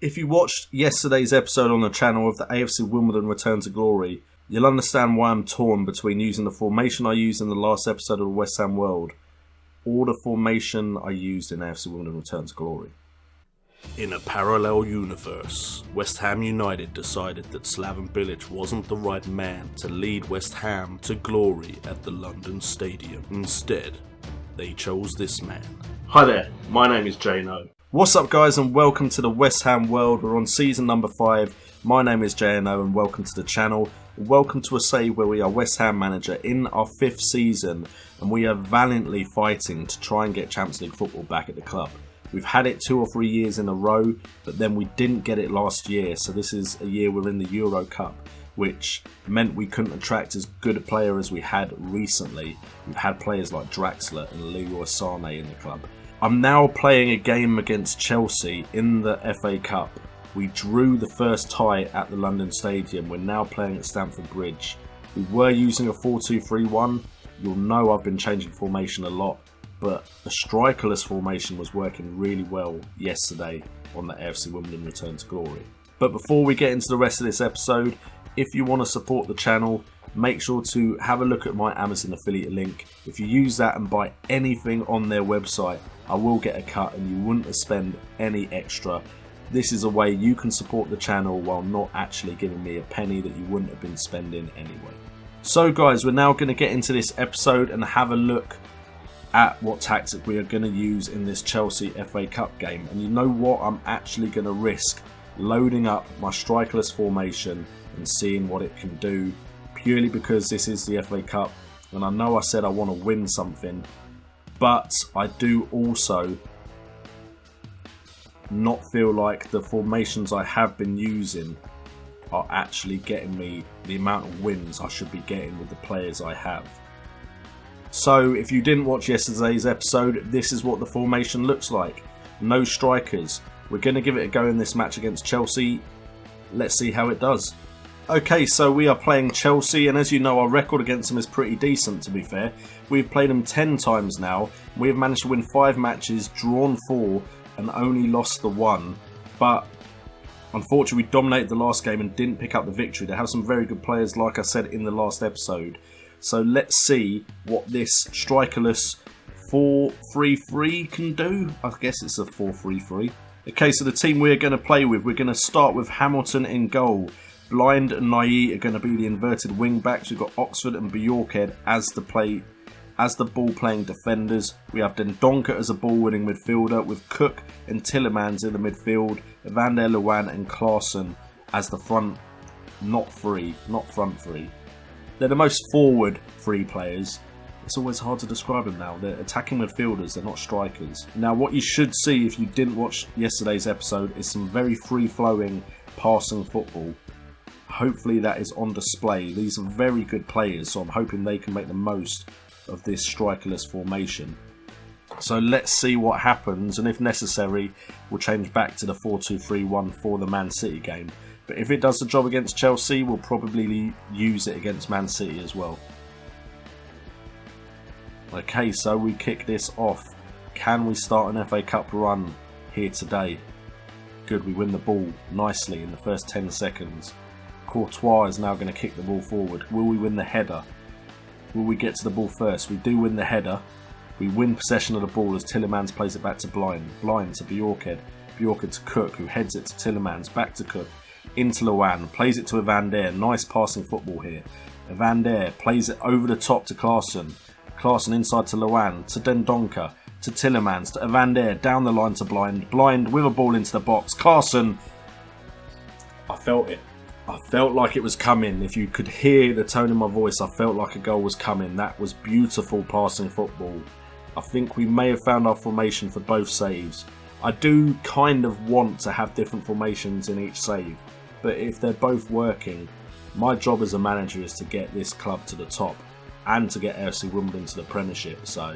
If you watched yesterday's episode on the channel of the AFC Wimbledon Return to Glory, you'll understand why I'm torn between using the formation I used in the last episode of the West Ham World or the formation I used in AFC Wimbledon Return to Glory. In a parallel universe, West Ham United decided that Slaven Bilic wasn't the right man to lead West Ham to glory at the London Stadium. Instead, they chose this man. Hi there, my name is JNO. What's up guys, and welcome to the West Ham World. We're on season number 5. My name is JNO and welcome to the channel. Welcome to a save where we are West Ham manager in our 5th season and we are valiantly fighting to try and get Champions League football back at the club. We've had it 2 or 3 years in a row, but then we didn't get it last year, so this is a year we're in the Euro Cup, which meant we couldn't attract as good a player as we had recently. We've had players like Draxler and Leroy Sané in the club. I'm now playing a game against Chelsea in the FA Cup. We drew the first tie at the London Stadium. We're now playing at Stamford Bridge. We were using a 4-2-3-1. You'll know I've been changing formation a lot, but the strikerless formation was working really well yesterday on the AFC Wimbledon Return to Glory. But before we get into the rest of this episode, if you want to support the channel, make sure to have a look at my Amazon affiliate link. If you use that and buy anything on their website, I will get a cut and you wouldn't have spent any extra. This is a way you can support the channel while not actually giving me a penny that you wouldn't have been spending anyway. So guys, we're now going to get into this episode and have a look at what tactic we are going to use in this Chelsea FA Cup game. And you know what? I'm actually going to risk loading up my strikerless formation and seeing what it can do, purely because this is the FA Cup and I know I said I want to win something, but I do also not feel like the formations I have been using are actually getting me the amount of wins I should be getting with the players I have. So if you didn't watch yesterday's episode, this is what the formation looks like. No strikers. We're going to give it a go in this match against Chelsea. Let's see how it does. Okay, so we are playing Chelsea, and as you know, our record against them is pretty decent, to be fair. We've played them 10 times now. We have managed to win 5 matches, drawn 4, and only lost the 1. But unfortunately, we dominated the last game and didn't pick up the victory. They have some very good players, like I said in the last episode. So let's see what this strikerless 4-3-3 can do. I guess it's a 4-3-3. Okay, so the team we're going to play with, we're going to start with Hamilton in goal. Blind and Nye are going to be the inverted wing backs. We've got Oxford and Bjorkhead as the ball playing defenders. We have Dendoncker as a ball winning midfielder, with Cook and Tillemans in the midfield. Van der Leeuwen and Klaassen as the front front three. They're the most forward 3 players. It's always hard to describe them now. They're attacking midfielders, they're not strikers. Now what you should see if you didn't watch yesterday's episode is some very free-flowing passing football. Hopefully that is on display. These are very good players, so I'm hoping they can make the most of this strikerless formation. So let's see what happens, and if necessary, we'll change back to the 4-2-3-1 for the Man City game. But if it does the job against Chelsea, we'll probably use it against Man City as well. Okay, so we kick this off. Can we start an FA Cup run here today? Good, we win the ball nicely in the first 10 seconds. Courtois is now going to kick the ball forward. Will we win the header? Will we get to the ball first? We do win the header. We win possession of the ball as Tillemans plays it back to Blind. Blind to Bjorkhead. Bjorkhead to Cook, who heads it to Tillemans. Back to Cook. Into Leeuwen. Plays it to Van der. Nice passing football here. Van der plays it over the top to Klaassen. Klaassen inside to Leeuwen. To Dendoncker. To Tillemans. To Van der. Down the line to Blind. Blind with a ball into the box. Klaassen. I felt it. I felt like it was coming. If you could hear the tone in my voice, I felt like a goal was coming. That was beautiful passing football. I think we may have found our formation for both saves. I do kind of want to have different formations in each save, but if they're both working, my job as a manager is to get this club to the top and to get AFC Wimbledon to the Premiership. So,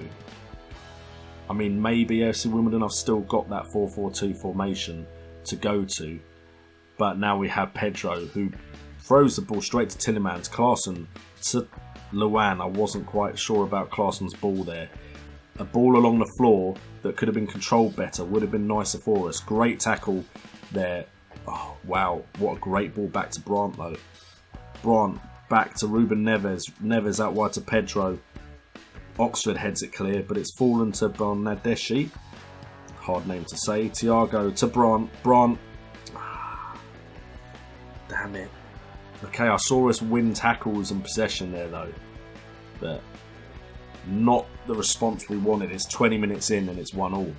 I mean, maybe AFC Wimbledon, I've still got that 4-4-2 formation to go to. But now we have Pedro, who throws the ball straight to Tillemans. Klaassen to Leeuwen. I wasn't quite sure about Klaassen's ball there. A ball along the floor that could have been controlled better, would have been nicer for us. Great tackle there Oh, wow. What a great ball back to Brandt, though. Brandt back to Ruben Neves. Neves out wide to Pedro. Oxford heads it clear, but it's fallen to Bernadeschi. Hard name to say. Thiago to Brandt. Brandt. Damn it. Okay, I saw us win tackles and possession there, though. But not the response we wanted. It's 20 minutes in and it's 1-1.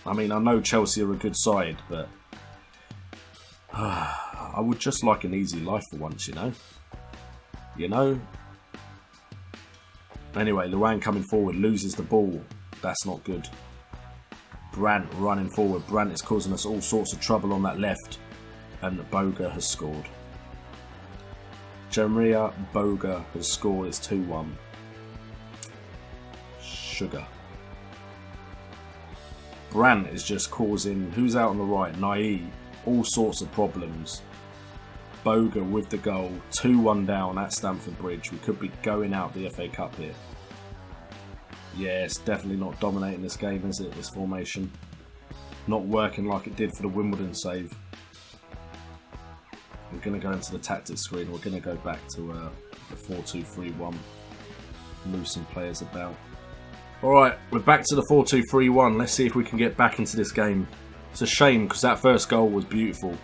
I mean, I know Chelsea are a good side, but I would just like an easy life for once, you know? You know? Anyway, Luan coming forward, loses the ball. That's not good. Brandt running forward. Brandt is causing us all sorts of trouble on that left. And Boga has scored. Jeremiah Boga has scored. It's 2-1. Sugar. Brandt is just causing, who's out on the right? Nai, all sorts of problems. Boga with the goal. 2-1 down at Stamford Bridge. We could be going out the FA Cup here. Yeah, it's definitely not dominating this game, is it? This formation. Not working like it did for the Wimbledon save. We're going to go into the tactics screen. We're going to go back to the 4-2-3-1. Move some players about. Alright, we're back to the 4-2-3-1. Let's see if we can get back into this game. It's a shame because that first goal was beautiful.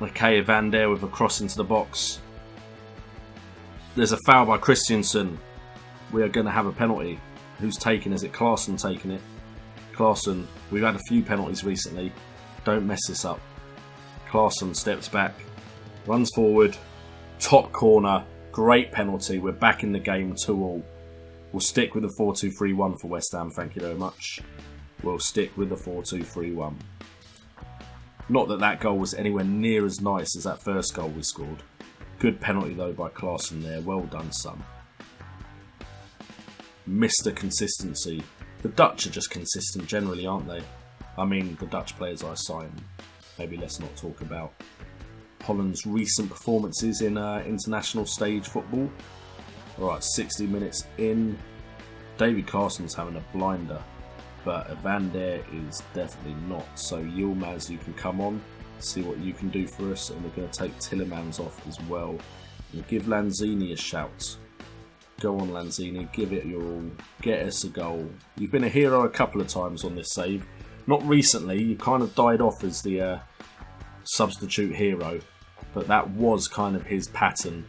Okay, Van Der with a cross into the box. There's a foul by Christensen. We are going to have a penalty. Who's taking? Is it Klaassen taking it? Klaassen. We've had a few penalties recently. Don't mess this up. Klaassen steps back. Runs forward. Top corner. Great penalty. We're back in the game 2-2. We'll stick with the 4-2-3-1 for West Ham. Thank you very much. We'll stick with the 4-2-3-1. Not that that goal was anywhere near as nice as that first goal we scored. Good penalty though by Klaassen there. Well done, son. Mr. Consistency. The Dutch are just consistent generally, aren't they? I mean, the Dutch players I sign. Maybe let's not talk about Holland's recent performances in international stage football. Alright, 60 minutes in. David Carson's having a blinder, but Van Der is definitely not. So Yilmaz, you can come on, see what you can do for us, and we're going to take Tillemans off as well. And give Lanzini a shout. Go on, Lanzini, give it your all. Get us a goal. You've been a hero a couple of times on this save. Not recently, you kind of died off as the substitute hero, but that was kind of his pattern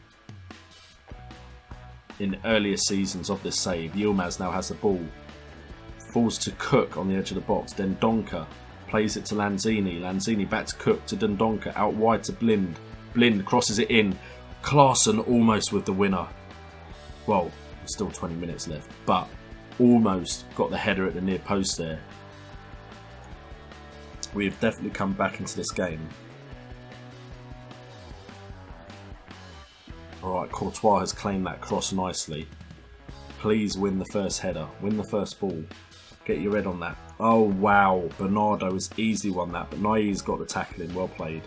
in earlier seasons of this save. Yilmaz now has the ball. Falls to Cook on the edge of the box. Then Donker plays it to Lanzini. Lanzini back to Cook to Dendoncker. Out wide to Blind. Blind crosses it in. Klaassen almost with the winner. Well, still 20 minutes left, but almost got the header at the near post there. We have definitely come back into this game. Alright, Courtois has claimed that cross nicely. Please win the first header. Win the first ball. Get your head on that. Oh, wow. Bernardo has easily won that, but Nai's got the tackling. Well played.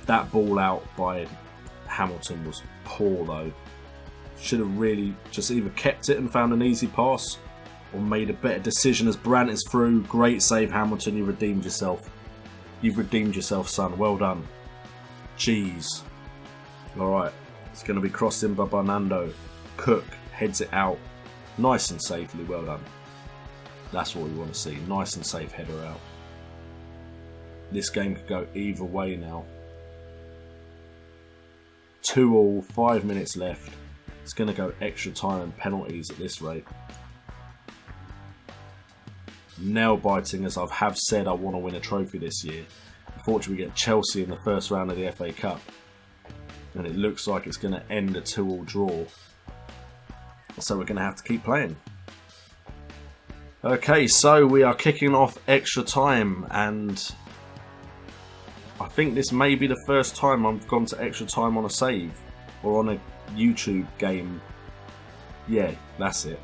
That ball out by Hamilton was poor, though. Should have really just either kept it and found an easy pass, or made a better decision as Brandt is through. Great save, Hamilton. You redeemed yourself. You've redeemed yourself, son. Well done. Jeez. Alright. It's going to be crossed in by Bernardo. Cook heads it out. Nice and safely. Well done. That's what we want to see. Nice and safe header out. This game could go either way now. 2-2, 5 minutes left. It's going to go extra time and penalties at this rate. Nail biting, as I have said, I want to win a trophy this year. Unfortunately, we get Chelsea in the first round of the FA Cup. And it looks like it's going to end a 2-2 draw. So we're going to have to keep playing. Okay, so we are kicking off extra time. And I think this may be the first time I've gone to extra time on a save. Or on a YouTube game. Yeah, that's it.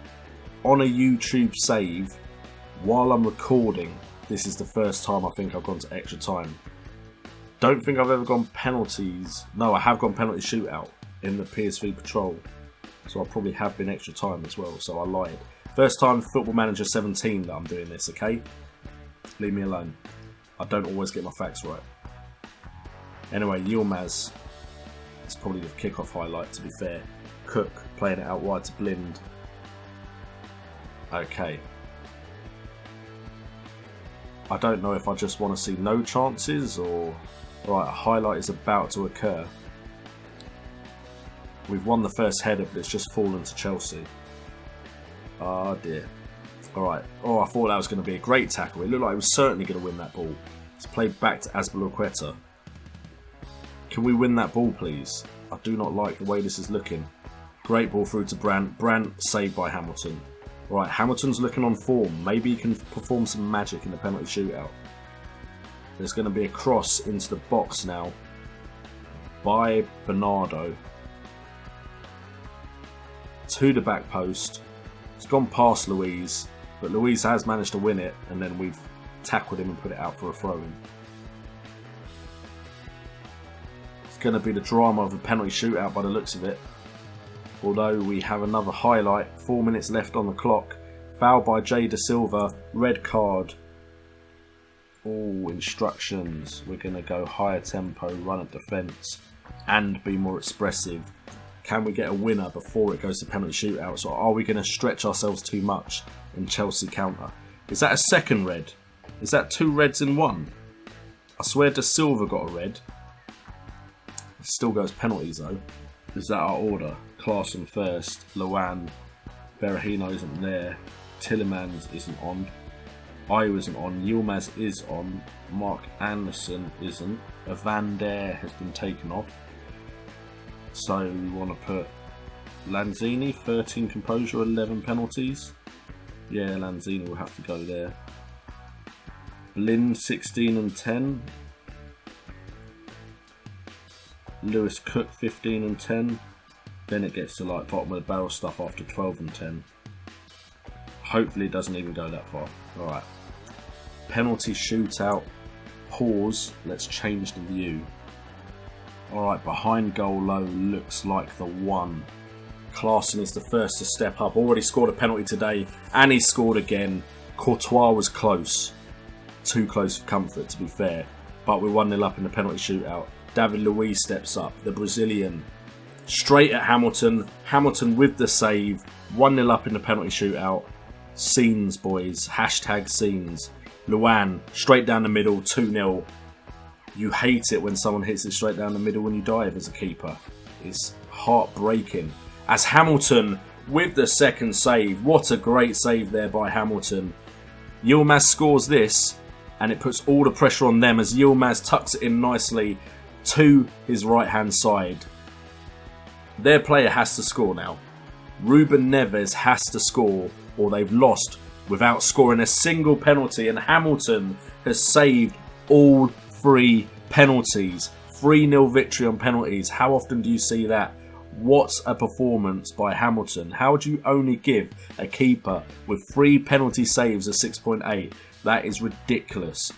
On a YouTube save, while I'm recording, this is the first time I think I've gone to extra time. Don't think I've ever gone penalties. No, I have gone penalty shootout in the PSV Patrol. So I probably have been extra time as well, so I lied. First time Football Manager 17 that I'm doing this, okay? Leave me alone. I don't always get my facts right. Anyway, Yilmaz is probably the kickoff highlight, to be fair. Cook playing it out wide to Blind. Okay. I don't know if I just want to see no chances or... Right, a highlight is about to occur. We've won the first header, but it's just fallen to Chelsea. Oh dear. Alright. Oh, I thought that was going to be a great tackle. It looked like it was certainly going to win that ball. It's played back to Azpilicueta. Can we win that ball, please? I do not like the way this is looking. Great ball through to Brandt. Brandt saved by Hamilton. Right, Hamilton's looking on form. Maybe he can perform some magic in the penalty shootout. There's going to be a cross into the box now by Bernardo. To the back post. It's gone past Luiz, but Luiz has managed to win it, and then we've tackled him and put it out for a throw-in. It's going to be the drama of a penalty shootout by the looks of it. Although we have another highlight, 4 minutes left on the clock. Foul by Jay Da Silva, red card. All instructions. We're going to go higher tempo, run at defence, and be more expressive. Can we get a winner before it goes to penalty shootouts, or are we going to stretch ourselves too much and Chelsea counter? Is that a second red? Is that 2 reds in 1? I swear Da Silva got a red. It still goes penalties though. Is that our order? Klaassen first, Luan, Berahino isn't there, Tillemans isn't on, Ayew isn't on, Yilmaz is on, Mark Anderson isn't, Van Der has been taken off. So we want to put Lanzini, 13 composure, 11 penalties. Yeah, Lanzini will have to go there. Blind, 16 and 10. Lewis Cook, 15 and 10. Then it gets to like bottom of the barrel stuff after 12 and 10. Hopefully it doesn't even go that far. Alright. Penalty shootout. Pause. Let's change the view. Alright, behind goal low looks like the one. Klaassen is the first to step up. Already scored a penalty today, and he scored again. Courtois was close. Too close for comfort, to be fair. But we're 1-0 up in the penalty shootout. David Luiz steps up, the Brazilian. Straight at Hamilton. Hamilton with the save. 1-0 up in the penalty shootout. Scenes, boys. Hashtag scenes. Luan, straight down the middle, 2-0. You hate it when someone hits it straight down the middle when you dive as a keeper. It's heartbreaking. As Hamilton with the second save. What a great save there by Hamilton. Yilmaz scores this, and it puts all the pressure on them as Yilmaz tucks it in nicely to his right-hand side. Their player has to score now. Ruben Neves has to score, or they've lost without scoring a single penalty, and Hamilton has saved all 3 penalties. 3-0 victory on penalties. How often do you see that? What a performance by Hamilton. How do you only give a keeper with 3 penalty saves a 6.8? That is ridiculous.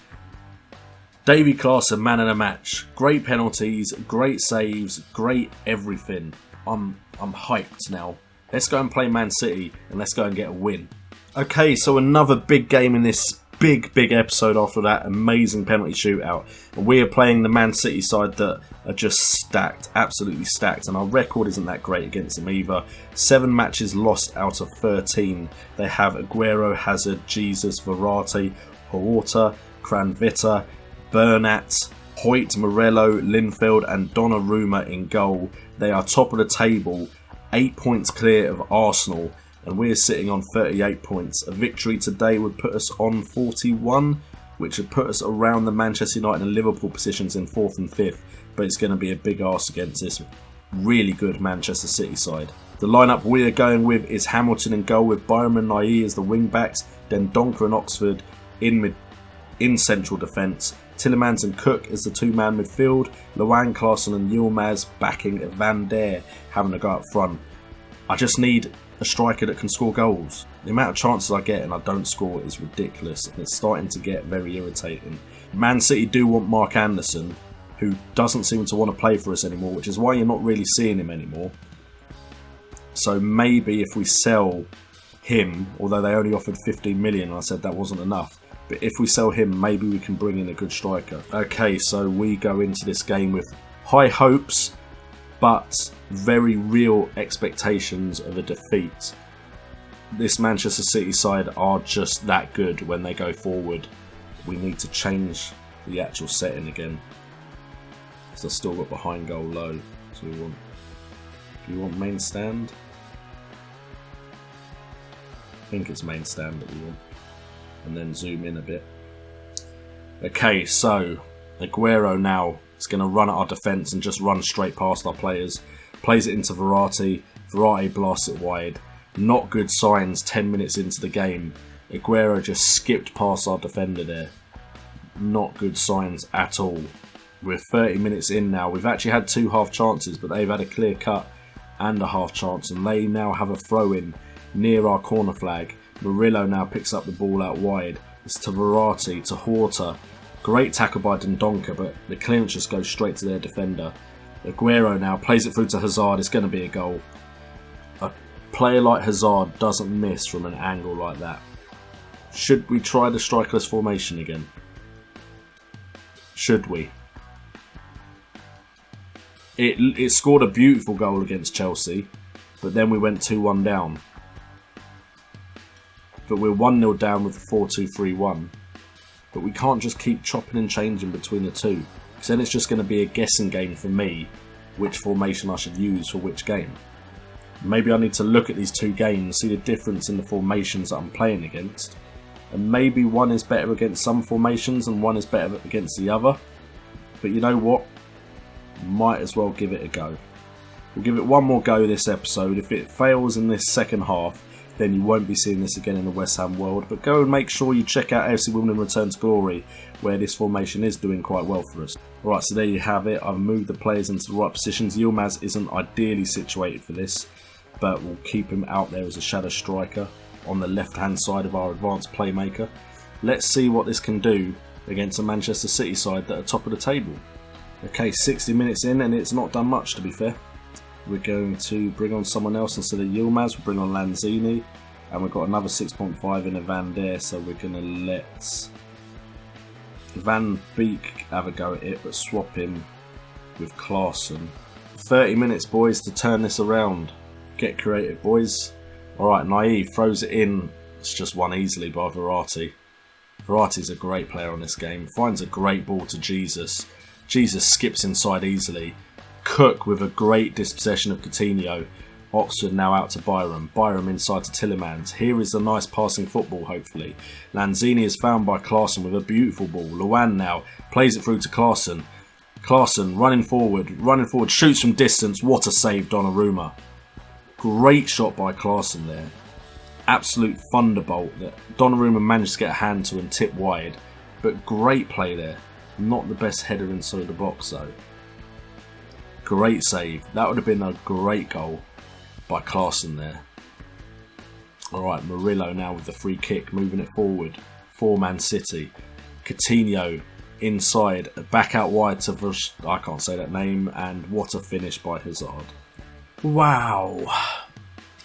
Davy Klaassen, man of the match. Great penalties, great saves, great everything. I'm hyped now. Let's go and play Man City and let's go and get a win. Okay, so another big game in this big episode after that amazing penalty shootout. And we are playing the Man City side that are just stacked, absolutely stacked. And our record isn't that great against them either. 7 matches lost out of 13. They have Aguero, Hazard, Jesus, Verratti, Horta, Kranvita, Bernat, Hoyt, Morello, Linfield and Donnarumma in goal. They are top of the table, 8 points clear of Arsenal, and we're sitting on 38 points. A victory today would put us on 41, which would put us around the Manchester United and Liverpool positions in 4th and 5th, but it's going to be a big arse against this really good Manchester City side. The lineup we are going with is Hamilton in goal with Byram and Nair as the wing backs, then Donker and Oxford in central defence, Tillemans and Cook as the 2-man midfield, Luan, Klaassen and Yilmaz backing Van Der having to go up front. I just need a striker that can score goals. The amount of chances I get and I don't score is ridiculous, and it's starting to get very irritating. Man City do want Mark Anderson, who doesn't seem to want to play for us anymore, which is why you're not really seeing him anymore. So maybe if we sell him, although they only offered 15 million and I said that wasn't enough, But if we sell him, maybe we can bring in a good striker. Okay, so we go into this game with high hopes, but very real expectations of a defeat. This Manchester City side are just that good when they go forward. We need to change the actual setting again. So I've still got behind goal low. So we want main stand. I think it's main stand that we want. And then zoom in a bit. Okay, so Aguero now is going to run at our defence and just run straight past our players. Plays it into Verratti. Verratti blasts it wide. Not good signs 10 minutes into the game. Aguero just skipped past our defender there. Not good signs at all. We're 30 minutes in now. We've actually had 2 half chances, but they've had a clear cut and a half chance, and they now have a throw in near our corner flag. Murillo now picks up the ball out wide. It's to Verratti, to Horta. Great tackle by Dendoncker, but the clearance just goes straight to their defender. Aguero now plays it through to Hazard. It's going to be a goal. A player like Hazard doesn't miss from an angle like that. Should we try the strikerless formation again? Should we? It scored a beautiful goal against Chelsea, but then we went 2-1 down. But we're 1-0 down with the 4-2-3-1. But we can't just keep chopping and changing between the two, because then it's just going to be a guessing game for me which formation I should use for which game. Maybe I need to look at these 2 games, see the difference in the formations that I'm playing against, and maybe one is better against some formations and one is better against the other. But you know what? Might as well give it a go. We'll give it one more go this episode. If it fails in this second half, then you won't be seeing this again in the West Ham world. But go and make sure you check out AFC Wimbledon Return to Glory, where this formation is doing quite well for us. Alright, so there you have it. I've moved the players into the right positions. Yilmaz isn't ideally situated for this, but we'll keep him out there as a shadow striker on the left hand side of our advanced playmaker. Let's see what this can do against a Manchester City side that are top of the table. Okay, 60 minutes in and it's not done much, to be fair. We're going to bring on someone else instead of Yilmaz. We'll bring on Lanzini, and we've got another 6.5 in a Van Der, so we're going to let Van Beek have a go at it, but swap him with Klaassen. 30 minutes, boys, to turn this around. Get creative, boys. Alright, Naive throws it in. It's just won easily by Verratti. Verratti's a great player on this game. Finds a great ball to Jesus. Jesus skips inside easily. Cook with a great dispossession of Coutinho. Oxford now out to Byram. Byram inside to Tillemans. Here is a nice passing football, hopefully. Lanzini is found by Klaassen with a beautiful ball. Luan now plays it through to Klaassen. Klaassen running forward, shoots from distance. What a save, Donnarumma. Great shot by Klaassen there. Absolute thunderbolt that Donnarumma managed to get a hand to and tip wide. But great play there. Not the best header inside the box though. Great save. That would have been a great goal by Klaassen there. Alright, Murillo now with the free kick, moving it forward for Man City. Coutinho inside, back out wide to I can't say that name, and what a finish by Hazard. Wow.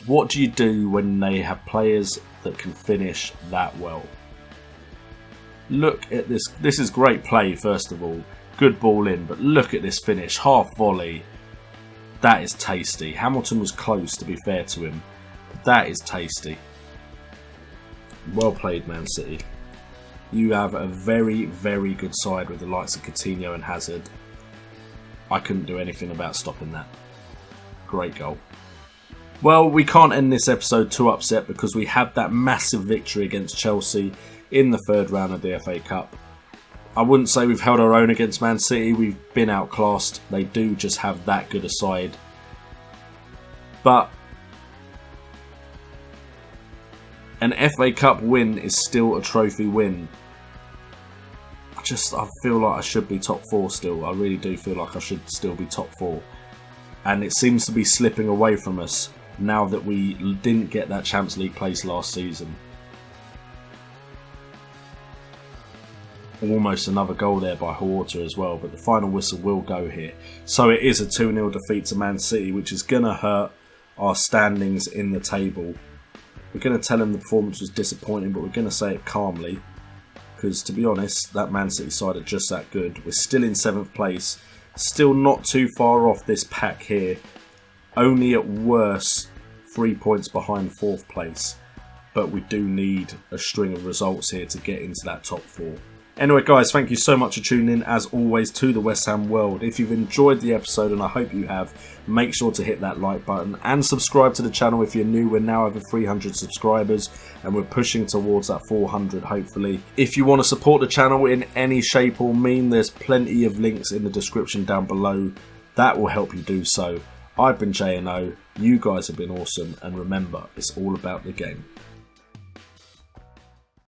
What do you do when they have players that can finish that well? Look at this. This is great play, first of all. Good ball in, but look at this finish. Half volley. That is tasty. Hamilton was close, to be fair to him. But that is tasty. Well played, Man City. You have a very, very good side with the likes of Coutinho and Hazard. I couldn't do anything about stopping that. Great goal. Well, we can't end this episode too upset because we had that massive victory against Chelsea in the third round of the FA Cup. I wouldn't say we've held our own against Man City. We've been outclassed. They do just have that good a side. But an FA Cup win is still a trophy win. I feel like I should be top 4 still. I really do feel like I should still be top 4. And it seems to be slipping away from us now that we didn't get that Champions League place last season. Almost another goal there by Horta as well, but the final whistle will go here. So it is a 2-0 defeat to Man City, which is going to hurt our standings in the table. We're going to tell them the performance was disappointing, but we're going to say it calmly, because, to be honest, that Man City side are just that good. We're still in 7th place, still not too far off this pack here, only at worst 3 points behind 4th place, but we do need a string of results here to get into that top 4. Anyway guys, thank you so much for tuning in as always to the West Ham World. If you've enjoyed the episode, and I hope you have, make sure to hit that like button and subscribe to the channel if you're new. We're now over 300 subscribers and we're pushing towards that 400 hopefully. If you want to support the channel in any shape or mean, there's plenty of links in the description down below that will help you do so. I've been JNO, you guys have been awesome, and remember, it's all about the game.